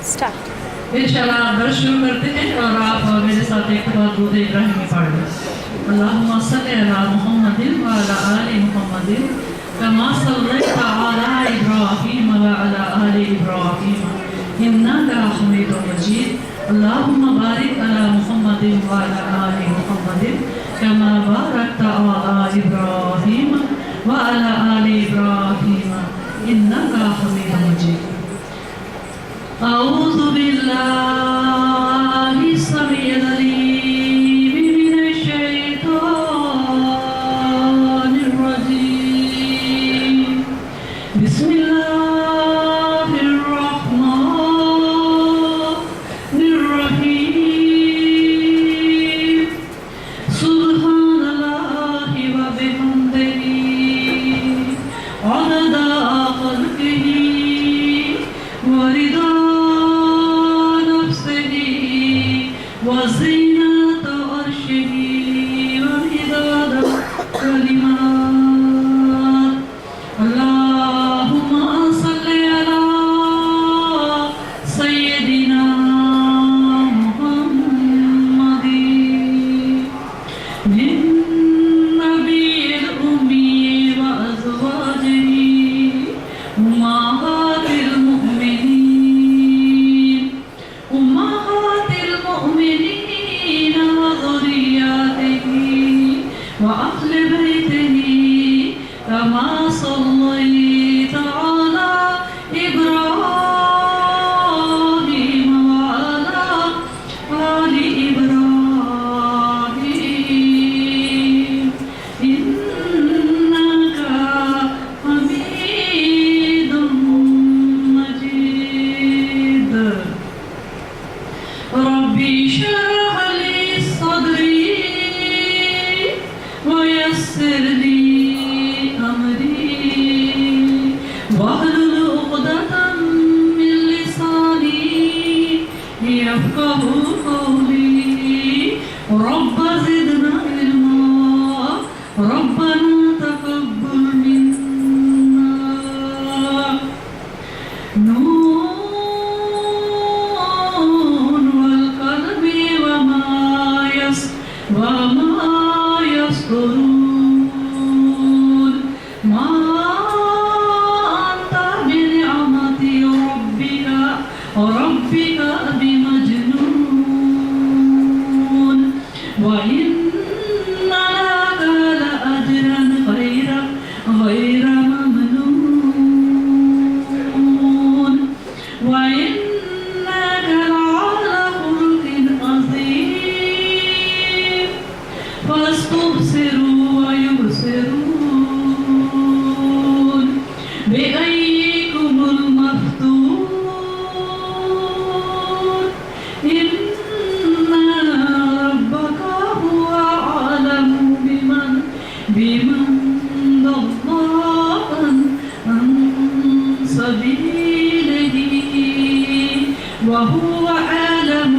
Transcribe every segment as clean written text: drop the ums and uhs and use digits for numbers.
انشاءاللہ درس شروع کرتے ہیں اور آپ میرے ساتھ ایک بار درود ابراہیمی پڑھ لیں. اللہم صلی علی محمد وعلی آل محمد کما صلیت علی ابراہیم وعلی آل ابراہیم انک حمید مجید. اللہم بارک علی محمد وعلی آل محمد کما بارکت علی ابراہیم وعلی آل ابراہیم انک حمید مجید. اعوذ باللہ السمیع العلیم من الشیطان الرجیم. بسم اللہ الرحمن الرحیم. سبحان اللہ وبحمدہ عدد خلقہ ورضا وزینت عرشہ ومداد کلمات. اللہم صلی علی سیدنا محمد النبی الامی وازواجہ امہات المؤمنین وذریاتہ وأہل بیتہ کما صلیت علی ابراہیم وعلی آل ابراہیم انک حمید مجید. ربی اشرح لی صدری ویسر لی امری واحلل عقدۃ من لسانی یفقہوا قولی. رب زدنا علما ربنا تقبل منا. وما يسطرون ما أنت بنعمة ربك بمجنون وإن لك لأجرا غير ممنون وإنك لعلى خلق عظيم. فاستبصروا ويبصرون بأيكم المفتون. إن ربك هو أعلم بمن ضل عن سبيله وهو أعلم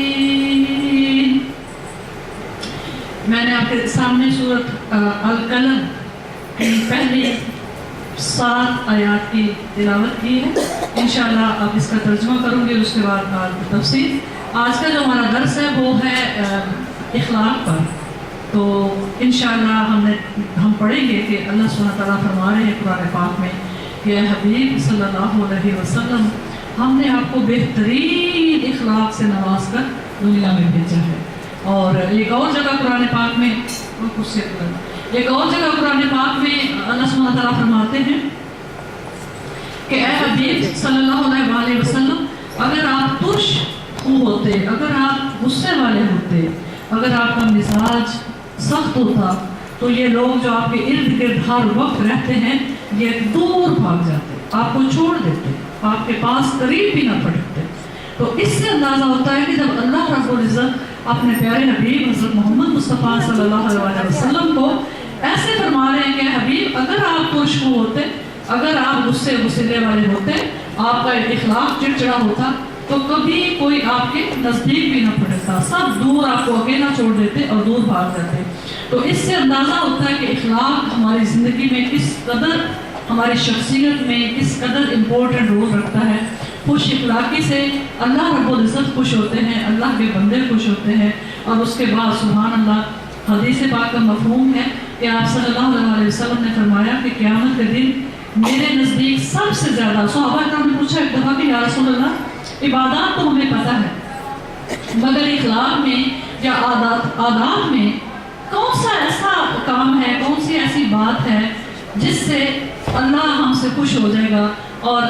بالمهتدين. میں نے آپ کے سامنے سورۃ القلم کی پہلی 7 آیات کی تلاوت کی ہے. انشاءاللہ آپ اس کا ترجمہ کروں گے، اس کے بعد تفسیر. آج کا جو ہمارا درس ہے وہ ہے اخلاق پر. تو انشاءاللہ ہم پڑھیں گے کہ اللہ سبحانہ تعالیٰ فرما رہے ہیں قرآن پاک میں کہ اے حبیب صلی اللہ علیہ وسلم، ہم نے آپ کو بہترین اخلاق سے نواز کر دنیا میں بھیجا ہے. اور ایک اور جگہ قرآن پاک میں اللہ سبحانہ تعالیٰ فرماتے ہیں کہ اے حبیب صلی اللہ علیہ وسلم، اگر آپ ترش خو ہوتے، اگر آپ غصے والے ہوتے، اگر آپ کا مزاج سخت ہوتا تو یہ لوگ جو آپ کے ارد گرد ہر وقت رہتے ہیں یہ دور بھاگ جاتے، آپ کو چھوڑ دیتے، آپ کے پاس قریب بھی نہ پڑھتے. تو اس سے اندازہ ہوتا ہے کہ جب اللہ رب العزت اپنے پیارے حبیب حضرت محمد مصطفیٰ صلی اللہ علیہ وسلم کو ایسے فرما رہے ہیں کہ حبیب اگر آپ ترش خو ہوتے، اگر آپ غصے والے ہوتے، آپ کا اخلاق چڑچڑا ہوتا تو کبھی کوئی آپ کے نزدیک بھی نہ پڑتا، سب دور آپ کو اکیلا چھوڑ دیتے اور دور بھاگ جاتے. تو اس سے اندازہ ہوتا ہے کہ اخلاق ہماری زندگی میں کس قدر ہماری شخصیت میں کس قدر امپورٹنٹ رول رکھتا ہے۔ خوش اخلاقی سے اللہ رب العزت خوش ہوتے ہیں، اللہ کے بندے خوش ہوتے ہیں، اور اس کے بعد سبحان اللہ حدیث پاک کا مفہوم ہے کہ آپ صلی اللہ علیہ وسلم نے فرمایا کہ قیامت کے دن میرے نزدیک سب سے زیادہ، صحابہ کرام نے پوچھا ایک دفعہ کہ یا رسول اللہ عبادات تو ہمیں پتہ ہے مگر اخلاق میں یا عادات میں کون سا ایسا کام ہے، کون سی ایسی بات ہے جس سے اللہ ہم سے خوش ہو جائے گا اور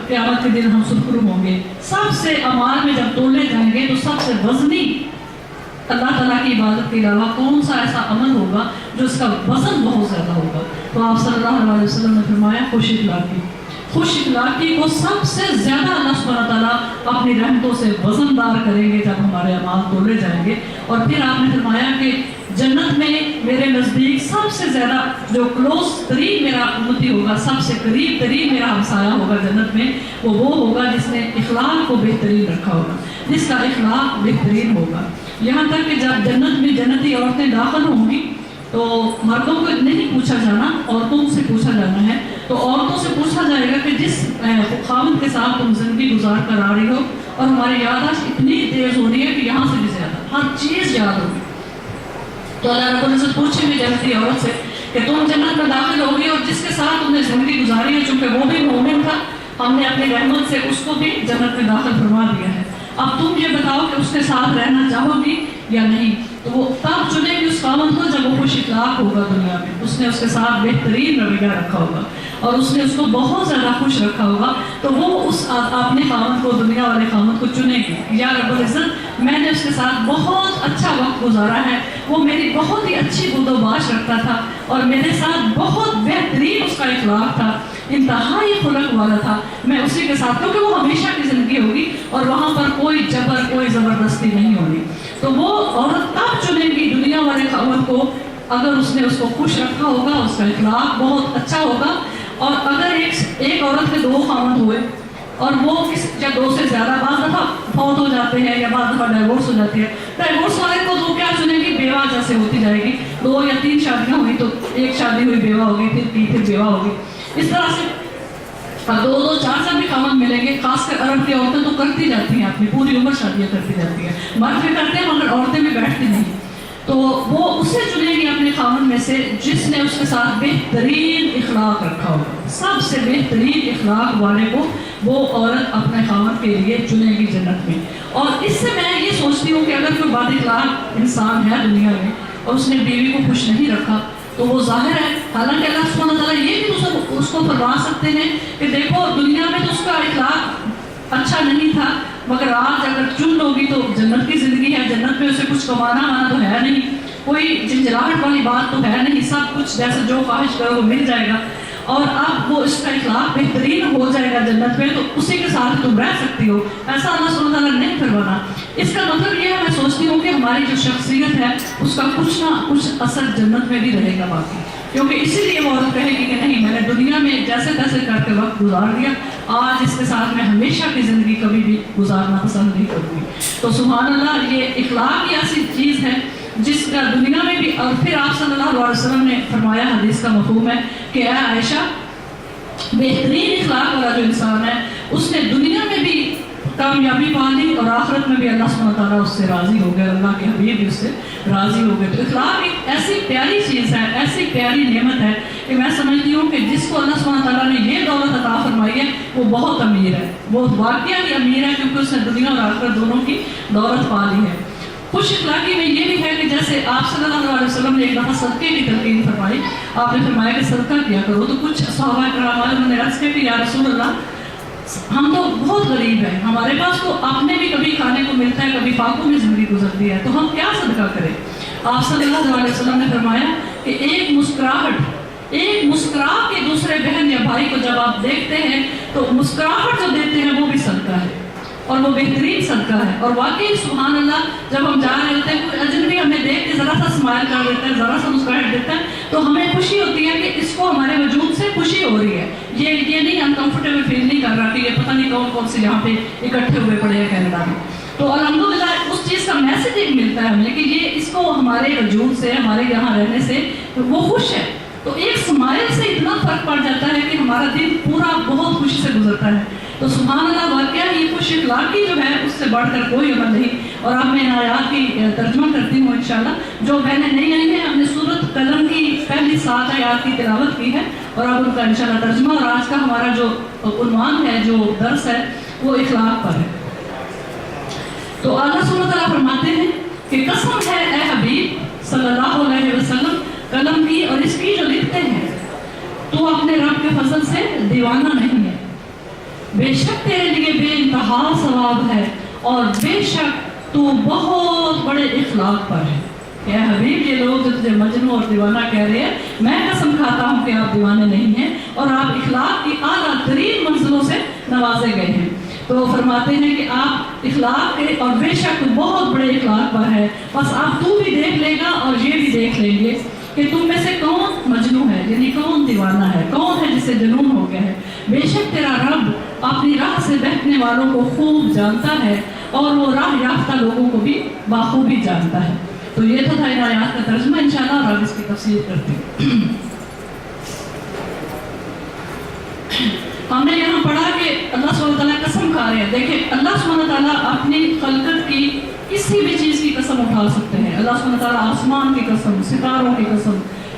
قیامت کے دن ہم سرخرو ہوں گے۔ سب سے اعمال میں جب تولے جائیں گے تو سب سے وزنی اللہ تعالیٰ کی عبادت کے علاوہ کون سا ایسا عمل ہوگا جو اس کا وزن بہت زیادہ ہوگا؟ تو آپ صلی اللہ علیہ وسلم نے فرمایا خوش اخلاقی۔ خوش اخلاقی کو سب سے زیادہ اللہ سبحانہ تعالیٰ اپنی رحمتوں سے وزن دار کریں گے جب ہمارے اعمال تولے جائیں گے۔ اور پھر آپ نے فرمایا کہ جنت میں میرے نزدیک سب سے زیادہ جو کلوز ترین میرا امتی ہوگا، سب سے قریب ترین میرا ہمسایہ ہوگا جنت میں، وہ ہوگا جس نے اخلاق کو بہترین رکھا ہوگا، جس کا اخلاق بہترین ہوگا۔ یہاں تک کہ جب جنت میں جنتی عورتیں داخل ہوں گی تو مردوں کو نہیں پوچھا جانا، عورتوں سے پوچھا جانا ہے۔ تو عورتوں سے پوچھا جائے گا کہ جس خاوند کے ساتھ تم زندگی گزار کر آ رہی ہو اور ہماری یادداشت اتنی تیز ہو رہی ہے کہ یہاں سے بھی زیادہ ہر چیز یاد ہوگی، تو اللہ رب العزت پوچھیں گے جنتی عورت سے کہ تم جنت میں داخل ہوگی اور جس کے ساتھ تم نے زندگی گزاری ہے، چونکہ وہ بھی مومن تھا، ہم نے اپنی رحمت سے اس کو بھی جنت میں داخل فرما دیا ہے، اب تم یہ بتاؤ کہ اس کے ساتھ رہنا چاہو گی یا نہیں؟ تو وہ تب چنے گی اس خاوند کو جب وہ خوش اخلاق ہوگا دنیا میں، اس نے اس کے ساتھ بہترین رویہ رکھا ہوگا اور اس نے اس کو بہت زیادہ خوش رکھا ہوگا، تو وہ اس اپنے خاوند کو، دنیا والے خاوند کو چنے گی۔ یا رب العزت میں نے اس کے ساتھ بہت اچھا وقت گزارا ہے، وہ میری بہت ہی اچھی بود و باش رکھتا تھا اور میرے ساتھ بہت بہترین اس کا اخلاق تھا، انتہائی خلق والا تھا، میں اسی کے ساتھ، کیونکہ وہ ہمیشہ کی زندگی ہوگی اور وہاں پر کوئی جبر، کوئی زبردستی نہیں ہوگی۔ تو وہ عورت تب چنے گی دنیا والے خاوند کو اگر اس نے اس کو خوش رکھا ہوگا، اس کا اخلاق بہت اچھا ہوگا۔ اور اگر ایک عورت کے دو خاوند ہوئے اور وہ یا دو سے زیادہ، بعض دفعہ فوت ہو جاتے ہیں یا بعض دفعہ ڈائیورس ہو جاتی ہے، ڈائیورس والے کو تو کیا چنے گی؟ بیوہ جیسے ہوتی جائے گی، 2 یا 3 شادیاں ہوئی تو ایک شادی ہوئی بیوہ ہوگی، پھر بیوہ ہوگی، اس طرح سے 2 4 بھی خاوند ملیں گے۔ خاص کر عرب کی عورتیں تو کرتی جاتی ہیں، اپنی پوری عمر شادیاں کرتی جاتی ہیں، مرد بھی کرتے ہیں مگر عورتیں بھی بیٹھتی نہیں، تو وہ اسے چنے گی اپنے خاوند میں سے جس نے اس کے ساتھ بہترین اخلاق رکھا ہوگا، سب سے بہترین اخلاق والے کو وہ عورت اپنے خاوند کے لیے چنے گی جنت میں۔ اور اس سے میں یہ سوچتی ہوں کہ اگر کوئی بد اخلاق انسان ہے دنیا میں اور اس نے بیوی کو خوش نہیں رکھا تو وہ ظاہر ہے، حالانکہ اللہ سبحانہ تعالیٰ یہ بھی اس کو فرما سکتے ہیں کہ دیکھو دنیا میں تو اس کا اخلاق اچھا نہیں تھا مگر آج اگر چن لوگی تو جنت کی زندگی ہے، جنت میں اسے کچھ کمانا وانا تو ہے نہیں، کوئی جھنجھلاہٹ والی بات تو ہے نہیں، سب کچھ جیسے جو خواہش کرو وہ مل جائے گا، اور اب وہ اس کا اخلاق بہترین ہو جائے گا جنت میں، تو اسی کے ساتھ تم رہ سکتی ہو، ایسا اللہ سبحانہ تعالیٰ نہیں کروانا۔ اس کا مطلب یہ ہے، میں سوچتی ہوں کہ ہماری جو شخصیت ہے اس کا کچھ نہ کچھ اثر جنت میں بھی رہے گا باقی، کیونکہ اسی لیے وہ عورت کہے گی کہ نہیں، میں نے دنیا میں جیسے تیسے کر کے وقت گزار دیا، آج اس کے ساتھ میں ہمیشہ کی زندگی کبھی بھی گزارنا پسند نہیں کروں گی۔ تو سبحان اللہ، یہ اخلاق کی ایسی چیز ہے جس کا دنیا میں بھی، اور پھر آپ صلی اللہ علیہ وسلم نے فرمایا، حدیث کا مفہوم ہے کہ اے عائشہ، بہترین اخلاق والا جو انسان ہے اس نے دنیا میں بھی کامیابی پا لی اور آخرت میں بھی اللہ سبحانہ تعالیٰ اس سے راضی ہو گئے، اللہ کے حبیب بھی اس سے راضی ہو گئے۔ تو اخلاق ایک ایسی پیاری چیز ہے، ایسی پیاری نعمت ہے کہ میں سمجھتی ہوں کہ جس کو اللہ سبحانہ تعالیٰ نے یہ دولت عطا فرمائی ہے وہ بہت امیر ہے، وہ واقعہ ہی امیر ہے، کیونکہ اس نے دنیا اور آخرت دونوں کی دولت پا لی ہے۔ خوش اخلاقی میں یہ بھی ہے کہ جیسے آپ صلی اللہ علیہ وسلم نے ایک دفعہ صدقے کی تلقین فرمائی، آپ نے فرمایا کہ صدقہ کیا کرو، تو کچھ صحابہ کرام انہوں نے عرض کیا کہ یا رسول اللہ، ہم تو بہت غریب ہیں، ہمارے پاس تو اپنے بھی کبھی کھانے کو ملتا ہے، کبھی فاقوں میں زندگی گزرتی ہے، تو ہم کیا صدقہ کریں؟ آپ صلی اللہ علیہ وسلم نے فرمایا کہ ایک مسکرا کے دوسرے بہن یا بھائی کو جب آپ دیکھتے ہیں تو مسکراہٹ جو دیتے ہیں وہ بھی صدقہ ہے، اور وہ بہترین صدقہ ہے۔ اور واقعی سبحان اللہ، جب ہم جا رہے ہوتے ہیں کوئی اجنبی ہمیں دیکھ کے ذرا سا اسمائل کر دیتا ہے، ذرا سا مسکراہٹ دیتا ہے، تو ہمیں خوشی ہوتی ہے کہ اس کو ہمارے وجود سے خوشی ہو رہی ہے، یہ نہیں انکمفرٹیبل فیل نہیں کر رہا کہ یہ پتہ نہیں کون کون سے یہاں پہ اکٹھے ہوئے پڑے ہیں کینیڈا میں۔ تو الحمدللہ اس چیز کا میسج ایک ملتا ہے ہمیں کہ یہ اس کو ہمارے وجود سے، ہمارے یہاں رہنے سے وہ خوش ہے، تو ایک اسمائل سے اتنا فرق پڑ جاتا ہے کہ ہمارا دن پورا بہت خوشی سے گزرتا ہے. تو سبحان اللہ, واقعہ یہ خوش اخلاقی جو ہے اس سے بڑھ کر کوئی عمل نہیں. اور اب میں ان آیات کی ترجمہ کرتی ہوں انشاءاللہ. جو بہنیں نہیں آئی ہیں, ہم نے سورۃ قلم کی پہلی 7 آیات کی تلاوت کی ہے اور اب ان کا انشاءاللہ ترجمہ. اور آج کا ہمارا جو عنوان ہے, جو درس ہے, وہ اخلاق پر ہے. تو اللہ سبحانہ وتعالیٰ فرماتے ہیں کہ قسم ہے اے حبیب صلی اللہ علیہ وسلم قلم کی اور اس کی جو لکھتے ہیں, تو اپنے رب کے فضل سے دیوانہ نہیں ہے. بے شک تیرے لیے بے انتہا ثواب ہے اور بے شک تو بہت بڑے اخلاق پر ہے. اے حبیب, یہ لوگ جو تجھے مجنون اور دیوانہ کہہ رہے ہیں, میں قسم کھاتا ہوں کہ آپ دیوانے نہیں ہیں اور آپ اخلاق کی اعلیٰ ترین منزلوں سے نوازے گئے ہیں. تو فرماتے ہیں کہ آپ اخلاق کے اور بے شک بہت بڑے اخلاق پر ہے. بس آپ تو بھی دیکھ لے گا اور یہ بھی دیکھ لیں گے کہ تم میں سے کون مجنون ہے, یعنی کون دیوانہ ہے, کون ہے جسے جنون ہو گیا ہے. بے شک تیرا رب اپنی راہ سے بہنے والوں کو خوب جانتا ہے اور وہ راہ یافتہ لوگوں کو بھی بخوبی جانتا ہے. تو یہ تو تھا ان آیات کا ترجمہ انشاءاللہ, اور اب اس کی تفسیر کرتے ہیں. ہم نے یہاں پڑھا کہ اللہ سبحانہ وتعالیٰ قسم کھا رہے ہیں. دیکھیں, اللہ سبحانہ وتعالیٰ اپنی خلقت کی کسی بھی چیز کی قسم اٹھا سکتے ہیں. اللہ سبحانہ وتعالیٰ آسمان کی قسم, ستاروں کی قسم,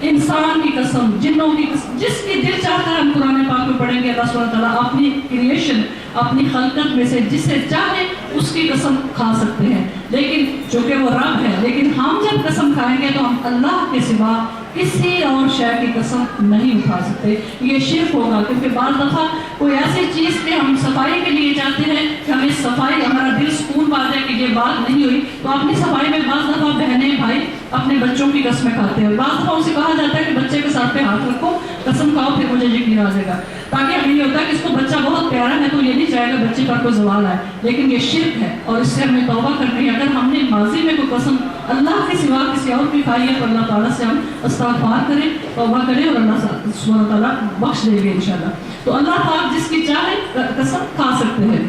انسان کی قسم, جنوں کی قسم, جس کی دل چاہتا ہے ہم قرآن پاک میں پڑھیں گے. اللہ سبحانہ وتعالیٰ اپنی کریشن, اپنی خلقت میں سے جسے چاہے اس کی قسم کھا سکتے ہیں, لیکن چونکہ وہ رب ہے. لیکن ہم جب قسم کھائیں گے تو ہم اللہ کے سوا کسی اور شے کی قسم نہیں اٹھا سکتے. یہ شرک ہوگا, کیونکہ بعض دفعہ کوئی ایسی چیز پہ ہم صفائی کے لیے چاہتے ہیں کہ ہمیں صفائی, ہمارا دل سکون پا جائے کہ یہ بات نہیں ہوئی, تو اپنی صفائی میں بعض دفعہ بہنیں بھائی اپنے بچوں کی قسمیں کھاتے ہیں. بعض دفعہ ان سے کہا جاتا ہے کہ بچے کے ساتھ پہ ہاتھ رکھو, قسم کھاؤ, پھر مجھے یقین آ جائے گا. تاکہ ہمیں یہ ہوتا ہے کہ اس کو بچہ بہت پیارا ہے تو یہ نہیں چاہے گا بچے پر کوئی زوال آئے. لیکن یہ شرک ہے اور اس سے ہمیں توبہ کرنی ہے. اگر ہم نے ماضی میں کوئی قسم اللہ کے سوا کسی اور کی کھائی ہے تو اللہ تعالیٰ سے ہم استغفار کریں, توبہ کریں, اور اللہ سبحانہ تعالیٰ بخش دے گے انشاءاللہ. تو اللہ پاک جس کی چاہے قسم کھا سکتے ہیں.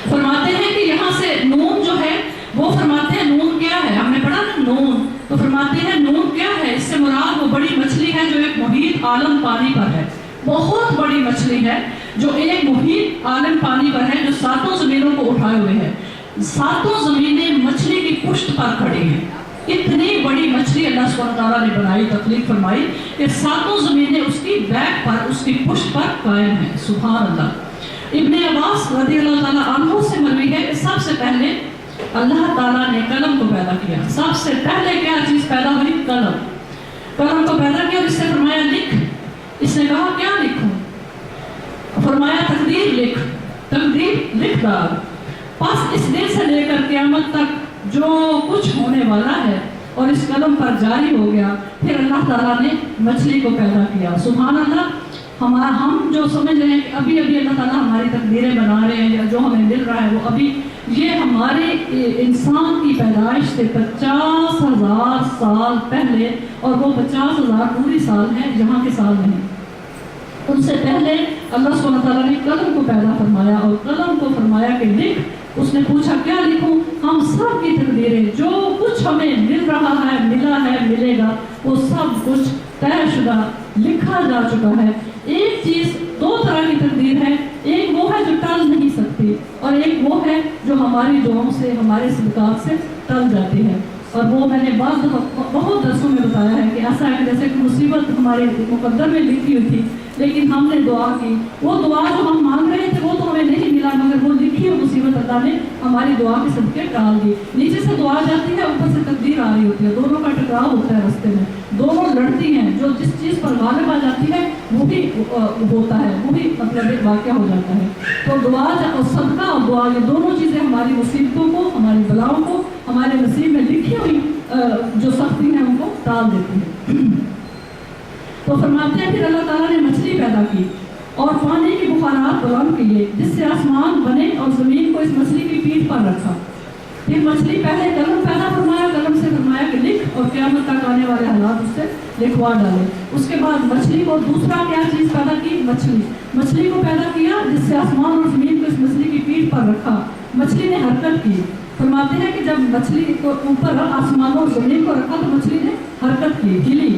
فرماتے ہیں کہ یہاں سے نون جو ہے وہ فرماتے ہیں نون کیا ہے, ہم نے پڑھا نا نون, تو فرماتے ہیں نون کیا ہے, اس سے مراد وہ بڑی مچھلی ہے جو ایک محیط عالم پانی پر ہے. بہت بڑی مچھلی ہے جو ایک محیط عالم پانی پر ہے, جو 7 زمینوں کو اٹھائے ہوئے ہے. 7 زمینیں مچھلی کی پشت پر کھڑی ہیں. اتنی بڑی مچھلی اللہ سبحانہ تعالیٰ نے بنائی, تخلیق فرمائی کہ 7 زمینیں اس کی بیک پر, اس کی پشت پر قائم ہیں. سبحان اللہ. ابن عباس رضی اللہ تعالیٰ عنہ سے مروی ہے کہ سب سے پہلے اللہ تعالیٰ نے قلم کو پیدا کیا. سب سے پہلے کیا چیز پیدا ہوئی؟ قلم. قلم کو پیدا کیا اور اس سے فرمایا لکھ. اس نے کہا کیا لکھوں؟ فرمایا تقدیر لکھ, تقدیر لکھ ڈال. پس اس دن سے لے کر قیامت تک جو کچھ ہونے والا ہے اور اس قلم پر جاری ہو گیا. پھر اللہ تعالیٰ نے مچھلی کو پیدا کیا. سبحان اللہ. ہم جو سمجھ رہے ہیں کہ ابھی اللہ تعالیٰ ہماری تقدیریں بنا رہے ہیں یا جو ہمیں مل رہا ہے وہ ابھی, یہ ہمارے انسان کی پیدائش سے 50,000 سال پہلے, اور وہ 50,000 پوری سال ہیں, یہاں کے سال نہیں. ان سے پہلے اللہ سبحانہ تعالیٰ نے قلم کو پیدا فرمایا اور قلم کو فرمایا کہ لکھ. اس نے پوچھا کیا لکھوں؟ ہم سب کی تقدیریں, جو کچھ ہمیں مل رہا ہے, ملا ہے, ملے گا, وہ سب کچھ طے شدہ لکھا جا چکا ہے. ایک چیز 2 طرح کی تقدیر ہے, ایک وہ ہے جو ٹل نہیں سکتی اور ایک وہ ہے جو ہماری دعاؤں سے, ہمارے صدقات سے ٹل جاتی ہے. اور وہ میں نے بعض بہت درسوں میں بتایا ہے کہ ایسا ہے کہ جیسے کہ مصیبت ہمارے مقدر میں لکھی ہوئی تھی, لیکن ہم نے دعا کی, وہ دعا جو ہم مانگ رہے تھے وہ تو ہمیں نہیں ملا, مگر وہ لکھی ہوئی مصیبت اللہ نے ہماری دعا کے صدقے ٹال دی. نیچے سے دعا جاتی ہے, اوپر سے تقدیر آ رہی ہوتی ہے, دونوں کا ٹکراؤ ہوتا ہے راستے میں, دونوں لڑتی ہیں. جو جس چیز پر غالب آ جاتی ہے وہی ہوتا ہے, وہی مطلب ایک واقعہ ہو جاتا ہے. تو دعا اور صدقہ اور دعا, یہ دونوں چیزیں ہماری مصیبتوں کو, ہماری بلاؤں کو, ہمارے نصیب میں لکھی ہوئی جو سختی ہیں ان کو ٹال دیتی ہے. تو فرماتے ہیں پھر اللہ تعالیٰ نے مچھلی پیدا کی اور پانی کی بخارات بلند کیے, جس سے آسمان بنے اور زمین کو اس مچھلی کی پیٹھ پر رکھا. پھر مچھلی پہلے قلم پیدا فرمایا, قلم سے فرمایا کہ لکھ, اور قیامت تک آنے والے حالات اس سے لکھوا ڈالے. اس کے بعد مچھلی کو دوسرا کیا چیز پیدا کی؟ مچھلی. مچھلی کو پیدا کیا جس سے آسمان اور زمین کو اس مچھلی کی پیٹھ پر رکھا. مچھلی نے حرکت کی. فرماتے ہیں کہ جب مچھلی کو اوپر آسمان اور زمین کو رکھا تو مچھلی نے حرکت کی, ہلی.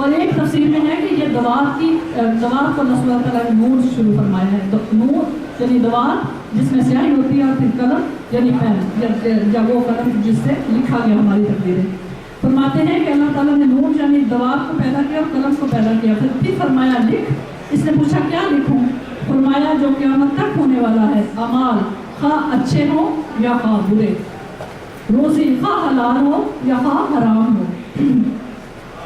اور ایک تفسیر میں ہے کہ یہ دوات کو اللہ سبحانہ تعالیٰ نے نور شروع فرمایا ہے. نور یعنی دوات جس میں سیاہی ہوتی ہے، اور پھر قلم یعنی پین، جب وہ قلم جس سے لکھا گیا ہماری تقدیریں. فرماتے ہیں کہ اللہ تعالیٰ نے نور یعنی دوات کو پیدا کیا اور قلم کو پیدا کیا. پھر فرمایا لکھ. اس نے پوچھا کیا لکھوں؟ فرمایا جو قیامت تک ہونے والا ہے، اعمال خواہ اچھے ہوں یا خواہ برے، روزی خواہ حلال ہو یا خواہ حرام ہو.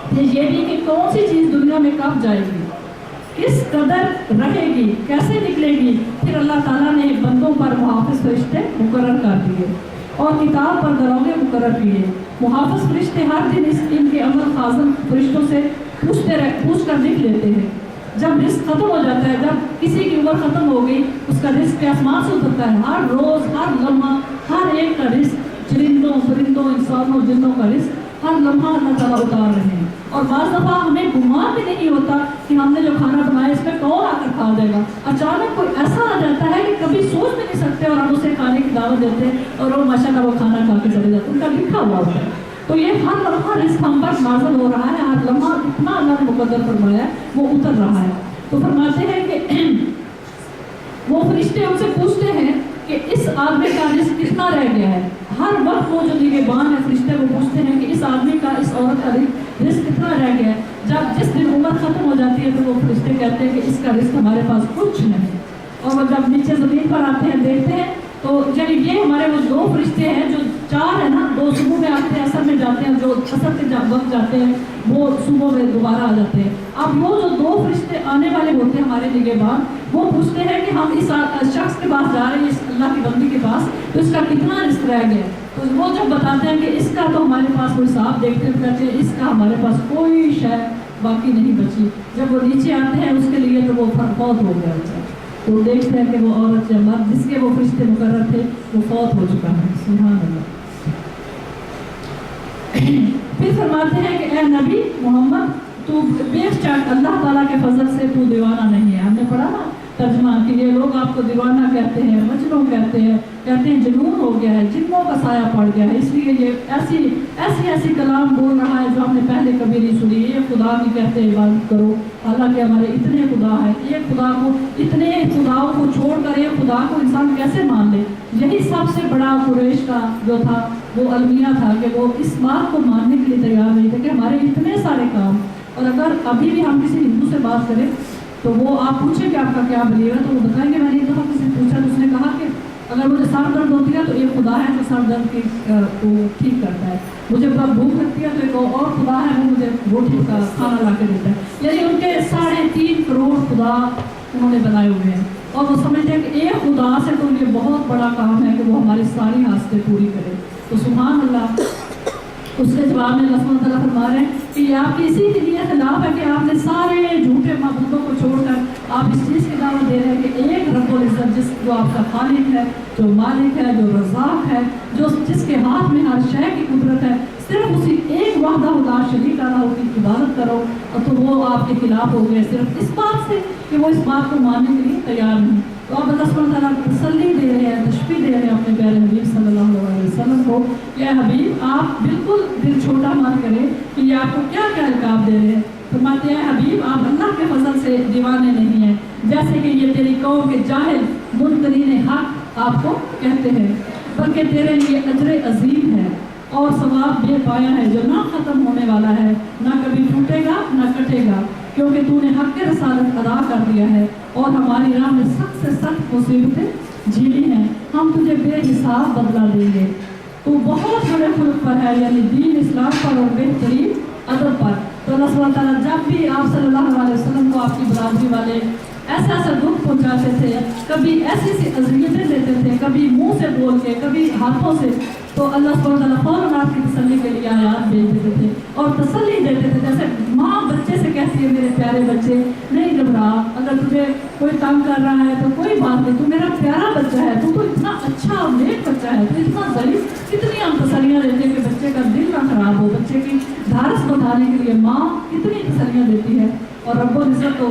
پھر یہ بھی کہ کون سی چیز دنیا میں کب جائے گی، کس قدر رہے گی، کیسے نکلے گی. پھر اللہ تعالیٰ نے بندوں پر محافظ فرشتے مقرر کر دیے اور کتاب پر دروغے مقرر کیے. محافظ فرشتے ہر دن ان کے عمل خازن فرشتوں سے پوچھ کر لکھ لیتے ہیں. جب رزق ختم ہو جاتا ہے، جب کسی کی عمر ختم ہو گئی، اس کا رزق کے آسمان سے اترتا ہے. ہر روز، ہر لمحہ، ہر ایک کا رزق، چرندوں، پرندوں، انسانوں، جنوں کا رزق ہر لمحہ اللہ تعالیٰ اتار رہے ہیں. اور بعض دفعہ ہمیں گمان بھی نہیں ہوتا کہ ہم نے جو کھانا بنایا اس میں کون آ کر کھا دے گا. اچانک کوئی ایسا آ جاتا ہے کہ کبھی سوچ بھی نہیں سکتے اور ہم اسے کھانے کی دعوت دیتے ہیں اور وہ ماشاءاللہ وہ کھانا کھا کے چلے جاتے ہیں. ان کا لکھا ہوا ہوتا ہے. تو یہ ہر لمحہ رزق ہم پر نازل ہو رہا ہے، ہر لمحہ اتنا اللہ نے مقدر فرمایا ہے وہ اتر رہا ہے. تو فرماتے ہیں کہ وہ فرشتے ان سے پوچھتے ہیں کہ اس آدمی کا رزق کتنا رہ گیا ہے. ہر وقت وہ جو نگہبان ہے فرشتے وہ پوچھتے ہیں کہ اس آدمی کا، اس عورت کا رزق کتنا رہ گیا ہے. جس دن عمر ختم ہو جاتی ہے تو وہ فرشتے کہتے ہیں کہ اس کا رزق ہمارے پاس کچھ نہیں. اور وہ جب نیچے زمین پر آتے ہیں دیکھتے ہیں تو یعنی یہ ہمارے وہ دو فرشتے ہیں جو چار ہیں نا، دو صبح میں آتے ہیں، اثر میں جاتے ہیں، جو اثر کے وقت جاتے ہیں وہ صبح میں دوبارہ آ جاتے ہیں. اب وہ جو دو فرشتے آنے والے ہوتے ہیں ہمارے نگہبان، وہ پوچھتے ہیں کہ ہم اس شخص کے پاس جا رہے ہیں، اس اللہ کی بندی کے پاس، تو اس کا کتنا رزق رہ گیا. تو وہ جب بتاتے ہیں کہ اس کا تو ہمارے پاس کوئی حساب دیکھتے ہوئے کہتے ہیں اس کا ہمارے پاس کوئی شے باقی نہیں بچی. جب وہ نیچے آتے ہیں اس کے لیے تو وہ فوت ہو گیا ہوتا ہے. تو دیکھتے ہیں کہ وہ عورت یا مرد جس کے وہ فرشتے مقرر تھے وہ فوت ہو چکا ہے. سبحان اللہ. پھر فرماتے ہیں کہ اے نبی محمد تو بے شک اللہ تعالیٰ کے فضل سے تو دیوانہ نہیں ہے. ہم نے پڑھا نا ترجمہ کہ یہ لوگ آپ کو دیوانہ کہتے ہیں، مجنون کہتے ہیں جنون ہو گیا ہے، جنوں کا سایہ پڑ گیا ہے، اس لیے یہ ایسی کلام بول رہا ہے جو ہم نے پہلے کبھی نہیں سنی. یہ خدا کی کہتے عبادت کرو، حالانکہ ہمارے اتنے خدا ہے. ایک خدا کو، اتنے خداؤں کو چھوڑ کر ایک خدا کو انسان کیسے مان لے. یہی سب سے بڑا قریش کا جو تھا وہ المیہ تھا کہ وہ اس بات کو ماننے کے لیے تیار نہیں تھے کہ ہمارے اتنے سارے کام. اور اگر ابھی بھی ہم کسی ہندو سے بات کریں تو وہ آپ پوچھیں کہ آپ کا کیا بلیو ہے تو وہ بتائیں گے میں نے ایک دفعہ کسی سے پوچھا تو اس نے کہا کہ اگر مجھے سر درد ہوتی ہے تو ایک خدا ہے جو سر درد کی کو ٹھیک کرتا ہے، مجھے بہت بھوک لگتی ہے تو ایک اور خدا ہے وہ مجھے روٹی کا کھانا لا کے دیتا ہے. یعنی ان کے 3.5 کروڑ خدا انہوں نے بنائے ہوئے ہیں اور وہ سمجھتے ہیں کہ ایک خدا سے تو یہ بہت بڑا کام ہے کہ وہ ہماری ساری حاجتیں پوری کرے. تو سبحان اللہ. اس کے جواب میں اللہ سبحانہ تعالیٰ فرما رہے ہیں کہ یہ آپ کی اسی کے لیے خلاف ہے کہ آپ نے سارے جھوٹے معبودوں کو چھوڑ کر آپ اس چیز کی دعوت دے رہے ہیں کہ ایک رب العزت جو آپ کا خالق ہے، جو مالک ہے، جو رزاق ہے، جس کے ہاتھ میں ہر شے کی قدرت ہے، صرف اسی ایک وحدہ لا شریک اللہ کی عبادت کرو. اور تو وہ آپ کے خلاف ہو گئے صرف اس بات سے کہ وہ اس بات کو ماننے کے لیے تیار نہیں. تو آپ اللہ سبحانہ تعالیٰ تسلی دے رہے ہیں، تشفیع دے رہے ہیں اپنے پیارے حبیب صلی اللہ علیہ وسلم کو. یا حبیب آپ بالکل دل چھوٹا مت کریں کہ یہ آپ کو کیا کیا القاب دے رہے ہیں. فرماتے ہیں حبیب آپ اللہ کے فضل سے دیوانے نہیں ہیں جیسے کہ یہ تیری قوم کے جاہل منکرین حق آپ کو کہتے ہیں، بلکہ تیرے لیے اجر عظیم ہے اور ثواب بے پایا ہے جو نہ ختم ہونے والا ہے، نہ کبھی ٹوٹے گا نہ کٹے گا، کیونکہ تو نے حق رسالت ادا کر دیا ہے اور ہماری راہ میں سخت سے سخت مصیبتیں جھیلی ہیں، ہم تجھے بے حساب بدلا دیں گے. تو بہت بڑے خلق پر ہے، یعنی دین اسلام پر اور بہترین ادب پر. تو اللہ سبحانہ تعالیٰ جب بھی آپ صلی اللہ علیہ وسلم کو آپ کی برادری والے ایسا دکھ پہنچاتے تھے، کبھی ایسی اذیتیں دیتے تھے، کبھی منہ سے بول کے، کبھی ہاتھوں سے، تو اللہ سبحانہ تعالیٰ فوراً آپ کی تسلی کے لیے آیات بھیج دیتے تھے اور تسلی دیتے تھے. جیسے ماں بچے سے کہتی ہے میرے پیارے بچے نہیں گھبرا، اگر تجھے کوئی تنگ کر رہا ہے تو کوئی بات نہیں، تو میرا پیارا بچہ ہے، تو اتنا اچھا اور نیک بچہ ہے، تو اتنا ضعیف. کتنی ہم تسلیاں دیتے ہیں کہ بچے کا دل نہ خراب ہو، بچے کی دھارس بتانے کے لیے ماں کتنی تسلیاں دیتی ہے. اور رب العزت تو